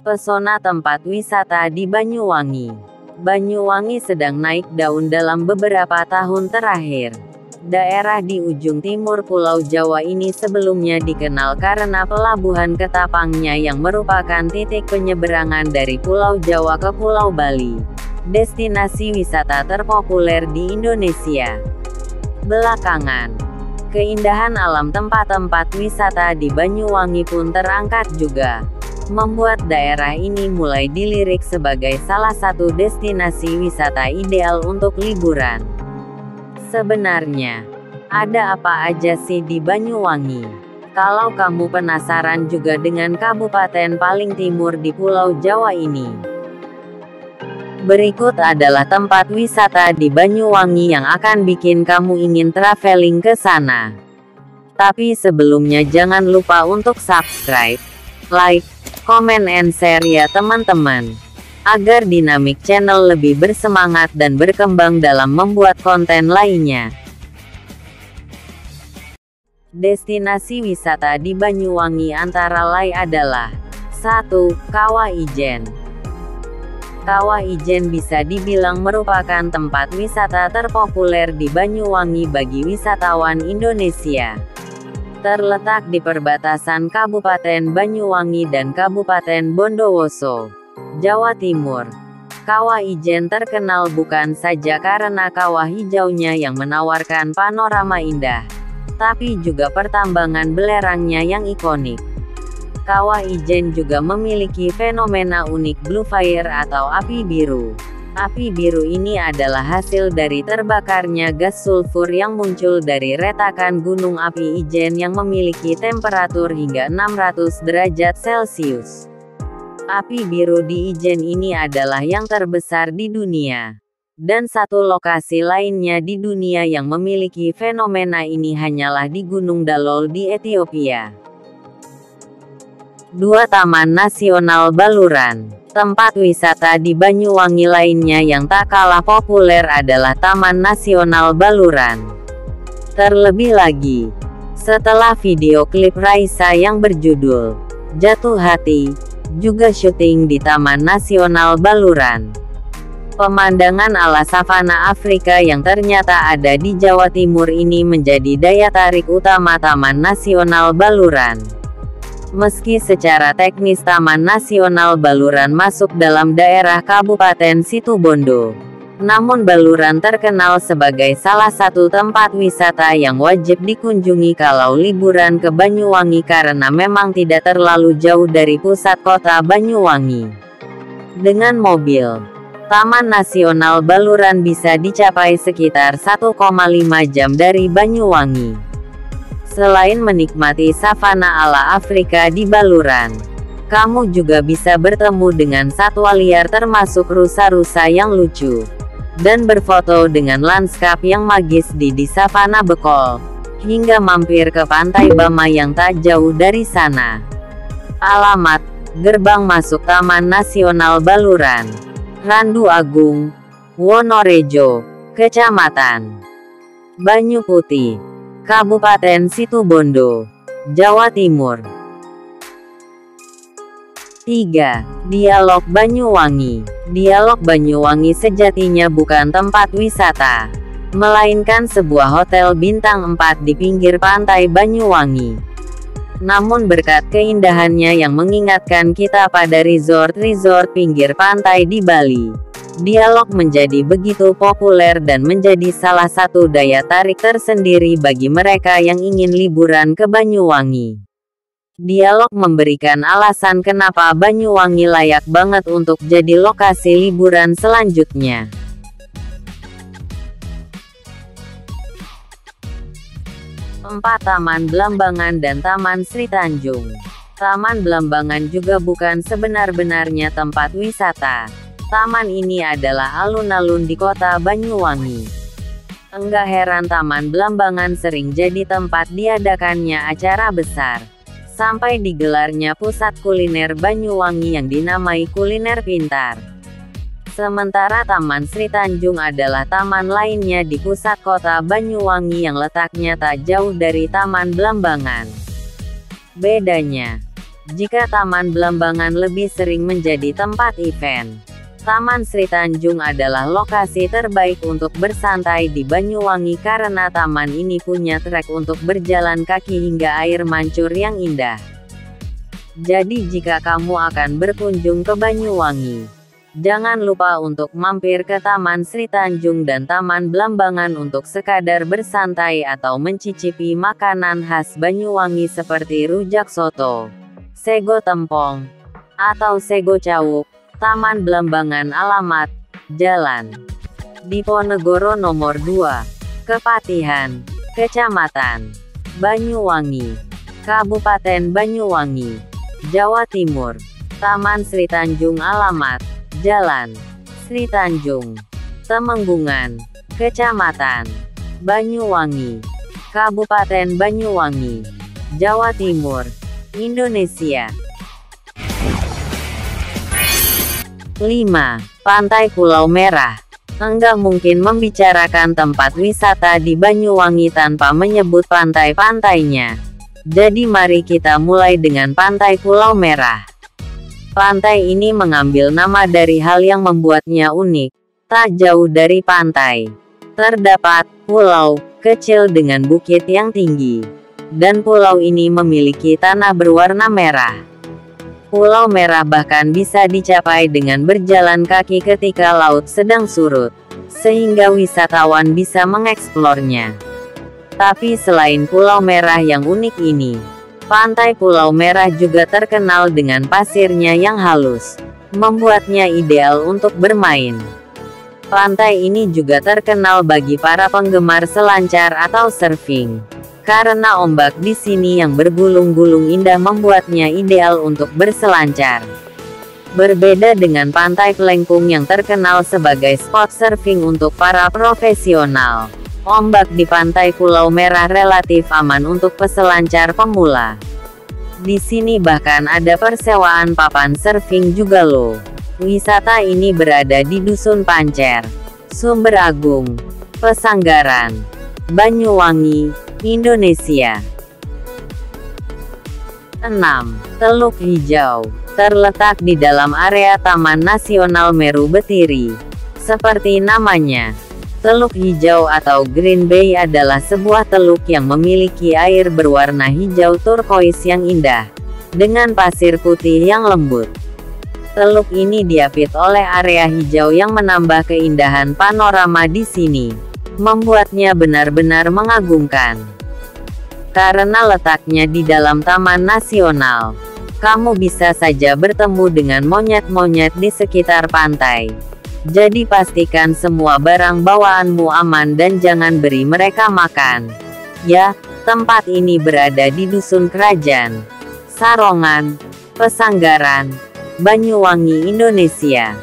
Pesona tempat wisata di Banyuwangi. Banyuwangi sedang naik daun dalam beberapa tahun terakhir. Daerah di ujung timur Pulau Jawa ini sebelumnya dikenal karena pelabuhan Ketapangnya yang merupakan titik penyeberangan dari Pulau Jawa ke Pulau Bali, destinasi wisata terpopuler di Indonesia. Belakangan, keindahan alam tempat-tempat wisata di Banyuwangi pun terangkat juga, membuat daerah ini mulai dilirik sebagai salah satu destinasi wisata ideal untuk liburan. Sebenarnya, ada apa aja sih di Banyuwangi? Kalau kamu penasaran juga dengan kabupaten paling timur di Pulau Jawa ini, berikut adalah tempat wisata di Banyuwangi yang akan bikin kamu ingin traveling ke sana. Tapi sebelumnya jangan lupa untuk subscribe, like, komen and share ya teman-teman, agar Dynamic Channel lebih bersemangat dan berkembang dalam membuat konten lainnya. Destinasi wisata di Banyuwangi antara lain adalah 1. Kawah Ijen. Kawah Ijen bisa dibilang merupakan tempat wisata terpopuler di Banyuwangi bagi wisatawan Indonesia. Terletak di perbatasan Kabupaten Banyuwangi dan Kabupaten Bondowoso, Jawa Timur. Kawah Ijen terkenal bukan saja karena kawah hijaunya yang menawarkan panorama indah, tapi juga pertambangan belerangnya yang ikonik. Kawah Ijen juga memiliki fenomena unik blue fire atau api biru. Api biru ini adalah hasil dari terbakarnya gas sulfur yang muncul dari retakan gunung api Ijen yang memiliki temperatur hingga 600 derajat Celcius. Api biru di Ijen ini adalah yang terbesar di dunia. Dan satu lokasi lainnya di dunia yang memiliki fenomena ini hanyalah di Gunung Dalol di Ethiopia. 2. Taman Nasional Baluran. Tempat wisata di Banyuwangi lainnya yang tak kalah populer adalah Taman Nasional Baluran. Terlebih lagi, setelah video klip Raisa yang berjudul Jatuh Hati, juga syuting di Taman Nasional Baluran. Pemandangan ala savana Afrika yang ternyata ada di Jawa Timur ini menjadi daya tarik utama Taman Nasional Baluran. Meski secara teknis Taman Nasional Baluran masuk dalam daerah Kabupaten Situbondo, namun Baluran terkenal sebagai salah satu tempat wisata yang wajib dikunjungi kalau liburan ke Banyuwangi karena memang tidak terlalu jauh dari pusat kota Banyuwangi. Dengan mobil, Taman Nasional Baluran bisa dicapai sekitar 1,5 jam dari Banyuwangi. Selain menikmati savana ala Afrika di Baluran, kamu juga bisa bertemu dengan satwa liar termasuk rusa-rusa yang lucu, dan berfoto dengan lanskap yang magis di savana Bekol, hingga mampir ke Pantai Bama yang tak jauh dari sana. Alamat: Gerbang Masuk Taman Nasional Baluran, Randu Agung, Wonorejo, Kecamatan Banyu Putih, Kabupaten Situbondo, Jawa Timur. 3. Dialog Banyuwangi. Dialog Banyuwangi sejatinya bukan tempat wisata, melainkan sebuah hotel bintang 4 di pinggir pantai Banyuwangi. Namun berkat keindahannya yang mengingatkan kita pada resort-resort pinggir pantai di Bali, Dialog menjadi begitu populer dan menjadi salah satu daya tarik tersendiri bagi mereka yang ingin liburan ke Banyuwangi. Dialog memberikan alasan kenapa Banyuwangi layak banget untuk jadi lokasi liburan selanjutnya. 4. Taman Belambangan dan Taman Sri Tanjung. Taman Belambangan juga bukan sebenar-benarnya tempat wisata. Taman ini adalah alun-alun di kota Banyuwangi. Enggak heran Taman Belambangan sering jadi tempat diadakannya acara besar, sampai digelarnya pusat kuliner Banyuwangi yang dinamai Kuliner Pintar. Sementara Taman Sri Tanjung adalah taman lainnya di pusat kota Banyuwangi yang letaknya tak jauh dari Taman Belambangan. Bedanya, Jika Taman Belambangan lebih sering menjadi tempat event, Taman Sri Tanjung adalah lokasi terbaik untuk bersantai di Banyuwangi karena taman ini punya trek untuk berjalan kaki hingga air mancur yang indah. Jadi jika kamu akan berkunjung ke Banyuwangi, jangan lupa untuk mampir ke Taman Sri Tanjung dan Taman Belambangan untuk sekadar bersantai atau mencicipi makanan khas Banyuwangi seperti rujak soto, sego tempong, atau sego cawuk. Taman Belambangan. Alamat: Jalan Diponegoro Nomor 2, Kepatihan, Kecamatan Banyuwangi, Kabupaten Banyuwangi, Jawa Timur. Taman Sri Tanjung. Alamat: Jalan Sri Tanjung, Temenggungan, Kecamatan Banyuwangi, Kabupaten Banyuwangi, Jawa Timur, Indonesia. 5. Pantai Pulau Merah. Enggak mungkin membicarakan tempat wisata di Banyuwangi tanpa menyebut pantai-pantainya. Jadi mari kita mulai dengan Pantai Pulau Merah. Pantai ini mengambil nama dari hal yang membuatnya unik. Tak jauh dari pantai, terdapat pulau kecil dengan bukit yang tinggi. Dan pulau ini memiliki tanah berwarna merah. Pulau Merah bahkan bisa dicapai dengan berjalan kaki ketika laut sedang surut, sehingga wisatawan bisa mengeksplornya. Tapi selain Pulau Merah yang unik ini, Pantai Pulau Merah juga terkenal dengan pasirnya yang halus, membuatnya ideal untuk bermain. Pantai ini juga terkenal bagi para penggemar selancar atau surfing, karena ombak di sini yang bergulung-gulung indah membuatnya ideal untuk berselancar. Berbeda dengan Pantai Plengkung yang terkenal sebagai spot surfing untuk para profesional, ombak di Pantai Pulau Merah relatif aman untuk peselancar pemula. Di sini bahkan ada persewaan papan surfing juga loh. Wisata ini berada di Dusun Pancer, Sumber Agung, Pesanggaran, Banyuwangi, Indonesia. 6. Teluk Hijau. Terletak di dalam area Taman Nasional Meru Betiri. Seperti namanya, Teluk Hijau atau Green Bay adalah sebuah teluk yang memiliki air berwarna hijau turkois yang indah, dengan pasir putih yang lembut. Teluk ini diapit oleh area hijau yang menambah keindahan panorama di sini, membuatnya benar-benar mengagumkan. Karena letaknya di dalam Taman Nasional, kamu bisa saja bertemu dengan monyet-monyet di sekitar pantai. Jadi pastikan semua barang bawaanmu aman dan jangan beri mereka makan. Ya, tempat ini berada di Dusun Kerajaan, Sarongan, Pesanggaran, Banyuwangi, Indonesia.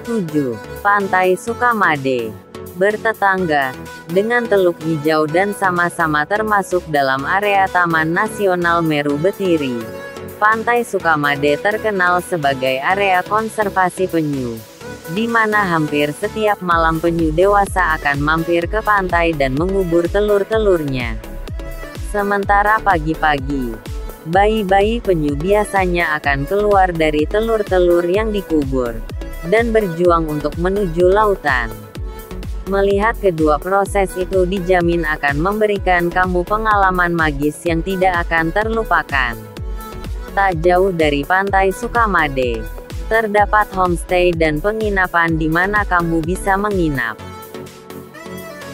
7. Pantai Sukamade. Bertetangga dengan Teluk Hijau dan sama-sama termasuk dalam area Taman Nasional Meru Betiri, Pantai Sukamade terkenal sebagai area konservasi penyu, di mana hampir setiap malam penyu dewasa akan mampir ke pantai dan mengubur telur-telurnya. Sementara pagi-pagi, bayi-bayi penyu biasanya akan keluar dari telur-telur yang dikubur, dan berjuang untuk menuju lautan. Melihat kedua proses itu dijamin akan memberikan kamu pengalaman magis yang tidak akan terlupakan. Tak jauh dari Pantai Sukamade, terdapat homestay dan penginapan di mana kamu bisa menginap.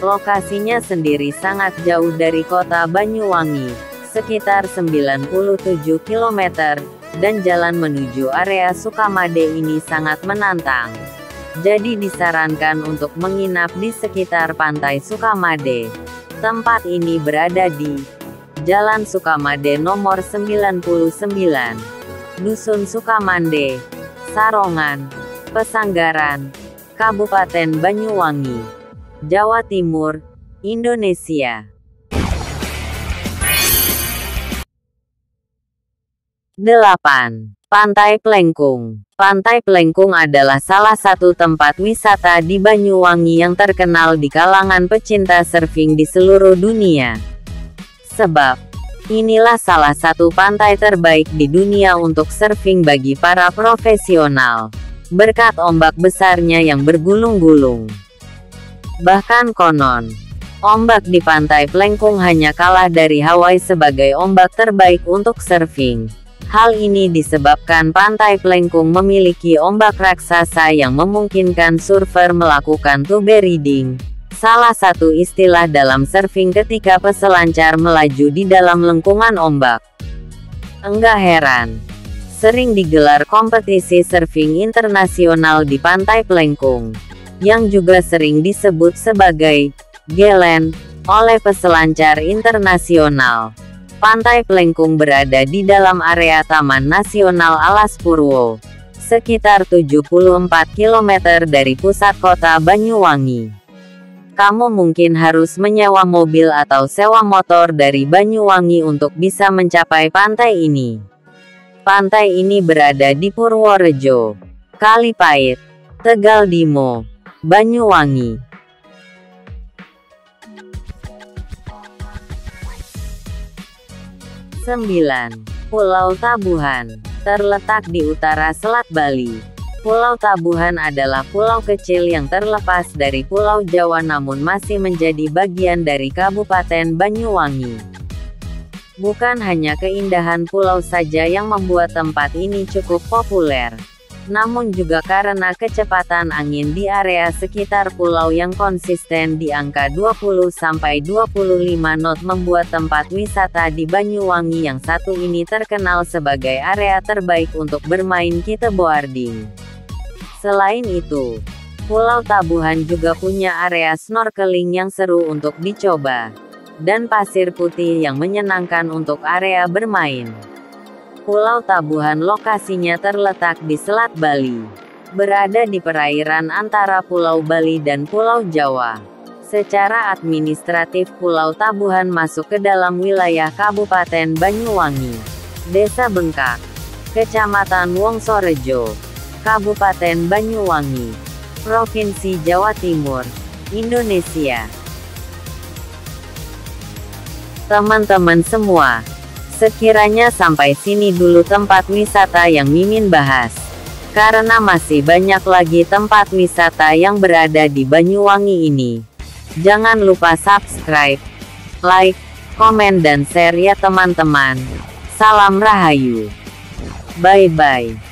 Lokasinya sendiri sangat jauh dari kota Banyuwangi, sekitar 97 km, dan jalan menuju area Sukamade ini sangat menantang. Jadi disarankan untuk menginap di sekitar Pantai Sukamade. Tempat ini berada di Jalan Sukamade nomor 99, Dusun Sukamande, Sarongan, Pesanggaran, Kabupaten Banyuwangi, Jawa Timur, Indonesia. 8. Pantai Plengkung. Pantai Plengkung adalah salah satu tempat wisata di Banyuwangi yang terkenal di kalangan pecinta surfing di seluruh dunia. Sebab, Inilah salah satu pantai terbaik di dunia untuk surfing bagi para profesional, berkat ombak besarnya yang bergulung-gulung. Bahkan konon, ombak di Pantai Plengkung hanya kalah dari Hawaii sebagai ombak terbaik untuk surfing. Hal ini disebabkan Pantai Plengkung memiliki ombak raksasa yang memungkinkan surfer melakukan tube riding, salah satu istilah dalam surfing ketika peselancar melaju di dalam lengkungan ombak. Enggak heran, sering digelar kompetisi surfing internasional di Pantai Plengkung, yang juga sering disebut sebagai G-Land oleh peselancar internasional. Pantai Plengkung berada di dalam area Taman Nasional Alas Purwo, sekitar 74 km dari pusat kota Banyuwangi. Kamu mungkin harus menyewa mobil atau sewa motor dari Banyuwangi untuk bisa mencapai pantai ini. Pantai ini berada di Purworejo, Kalipait, Tegal Dimo, Banyuwangi. 9. Pulau Tabuhan, terletak di utara Selat Bali. Pulau Tabuhan adalah pulau kecil yang terlepas dari Pulau Jawa namun masih menjadi bagian dari Kabupaten Banyuwangi. Bukan hanya keindahan pulau saja yang membuat tempat ini cukup populer, namun juga karena kecepatan angin di area sekitar pulau yang konsisten di angka 20–25 knot membuat tempat wisata di Banyuwangi yang satu ini terkenal sebagai area terbaik untuk bermain kiteboarding. Selain itu, Pulau Tabuhan juga punya area snorkeling yang seru untuk dicoba, dan pasir putih yang menyenangkan untuk area bermain. Pulau Tabuhan lokasinya terletak di Selat Bali, berada di perairan antara Pulau Bali dan Pulau Jawa. Secara administratif Pulau Tabuhan masuk ke dalam wilayah Kabupaten Banyuwangi, Desa Bengkak, Kecamatan Wongsorejo, Kabupaten Banyuwangi, Provinsi Jawa Timur, Indonesia. Teman-teman semua, sekiranya sampai sini dulu tempat wisata yang Mimin bahas, karena masih banyak lagi tempat wisata yang berada di Banyuwangi ini. Jangan lupa subscribe, like, komen dan share ya teman-teman. Salam Rahayu. Bye-bye.